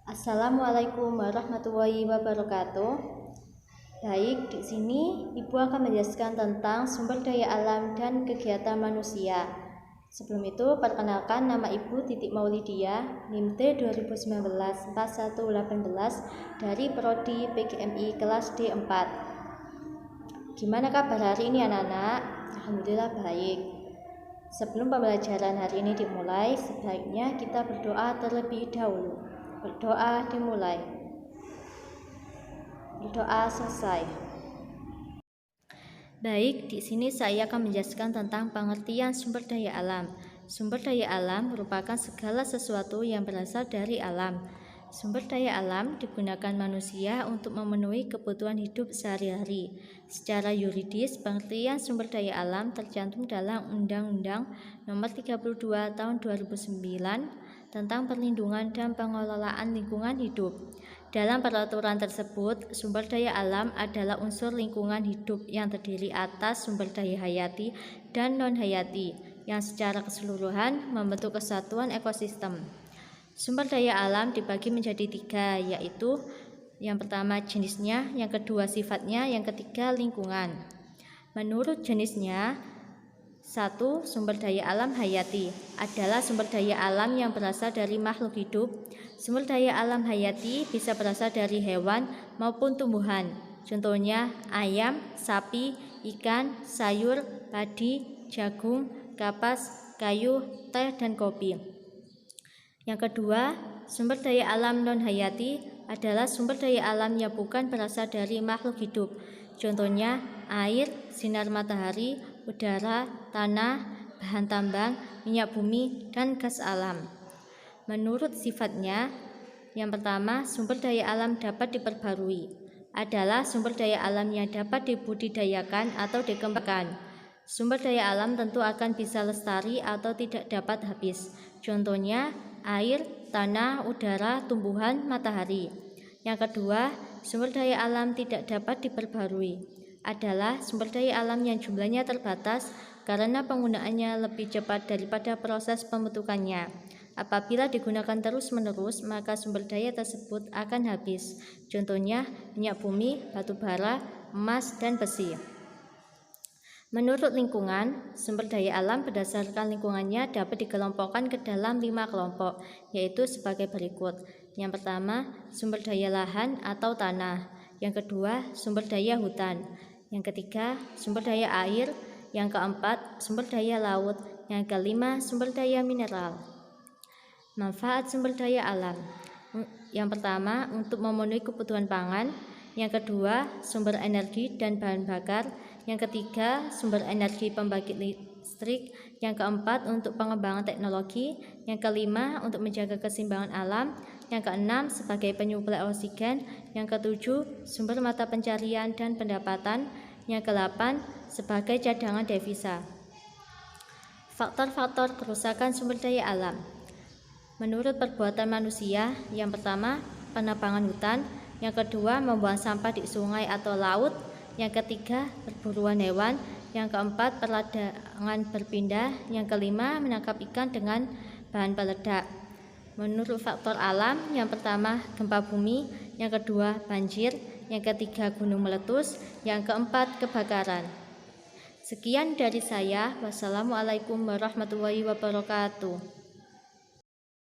Assalamualaikum warahmatullahi wabarakatuh. Baik, di sini Ibu akan menjelaskan tentang sumber daya alam dan kegiatan manusia. Sebelum itu, perkenalkan nama Ibu Titik Maulidia, NIM T 2019-4118 dari Prodi PGMI kelas D4. Gimana kabar hari ini anak-anak? Alhamdulillah baik. Sebelum pembelajaran hari ini dimulai, sebaiknya kita berdoa terlebih dahulu. Berdoa dimulai. Berdoa selesai. Baik, di sini saya akan menjelaskan tentang pengertian sumber daya alam. Sumber daya alam merupakan segala sesuatu yang berasal dari alam. Sumber daya alam digunakan manusia untuk memenuhi kebutuhan hidup sehari-hari. Secara yuridis, pengertian sumber daya alam tercantum dalam Undang-Undang Nomor 32 Tahun 2009 tentang perlindungan dan pengelolaan lingkungan hidup. Dalam peraturan tersebut, sumber daya alam adalah unsur lingkungan hidup yang terdiri atas sumber daya hayati dan non-hayati yang secara keseluruhan membentuk kesatuan ekosistem. Sumber daya alam dibagi menjadi tiga, yaitu yang pertama jenisnya, yang kedua sifatnya, yang ketiga lingkungan. Menurut jenisnya, 1. Sumber daya alam hayati adalah sumber daya alam yang berasal dari makhluk hidup. Sumber daya alam hayati bisa berasal dari hewan maupun tumbuhan. Contohnya ayam, sapi, ikan, sayur, padi, jagung, kapas, kayu, teh, dan kopi. Yang kedua, sumber daya alam non-hayati adalah sumber daya alam yang bukan berasal dari makhluk hidup. Contohnya air, sinar matahari, udara, tanah, bahan tambang, minyak bumi, dan gas alam. Menurut sifatnya, yang pertama, sumber daya alam dapat diperbarui. Adalah sumber daya alam yang dapat dibudidayakan atau dikembangkan. Sumber daya alam tentu akan bisa lestari atau tidak dapat habis. Contohnya air, tanah, udara, tumbuhan, matahari. Yang kedua, sumber daya alam tidak dapat diperbarui. Adalah sumber daya alam yang jumlahnya terbatas karena penggunaannya lebih cepat daripada proses pembentukannya. Apabila digunakan terus-menerus, maka sumber daya tersebut akan habis. Contohnya minyak bumi, batu bara, emas, dan besi. Menurut lingkungan, sumber daya alam berdasarkan lingkungannya dapat dikelompokkan ke dalam 5 kelompok, yaitu sebagai berikut. Yang pertama, sumber daya lahan atau tanah. Yang kedua, sumber daya hutan. Yang ketiga, sumber daya air. Yang keempat, sumber daya laut. Yang kelima, sumber daya mineral. Manfaat sumber daya alam. Yang pertama, untuk memenuhi kebutuhan pangan. Yang kedua, sumber energi dan bahan bakar. Yang ketiga, sumber energi pembangkit listrik. Yang keempat, untuk pengembangan teknologi. Yang kelima, untuk menjaga keseimbangan alam. Yang keenam, sebagai penyuplai oksigen. Yang ketujuh, sumber mata pencarian dan pendapatan. Yang kedelapan, sebagai cadangan devisa. Faktor-faktor kerusakan sumber daya alam. Menurut perbuatan manusia, yang pertama, penebangan hutan. Yang kedua, membuang sampah di sungai atau laut. Yang ketiga, perburuan hewan. Yang keempat, perladangan berpindah. Yang kelima, menangkap ikan dengan bahan peledak. Menurut faktor alam, yang pertama, gempa bumi. Yang kedua, banjir. Yang ketiga, gunung meletus. Yang keempat, kebakaran. Sekian dari saya. Wassalamualaikum warahmatullahi wabarakatuh.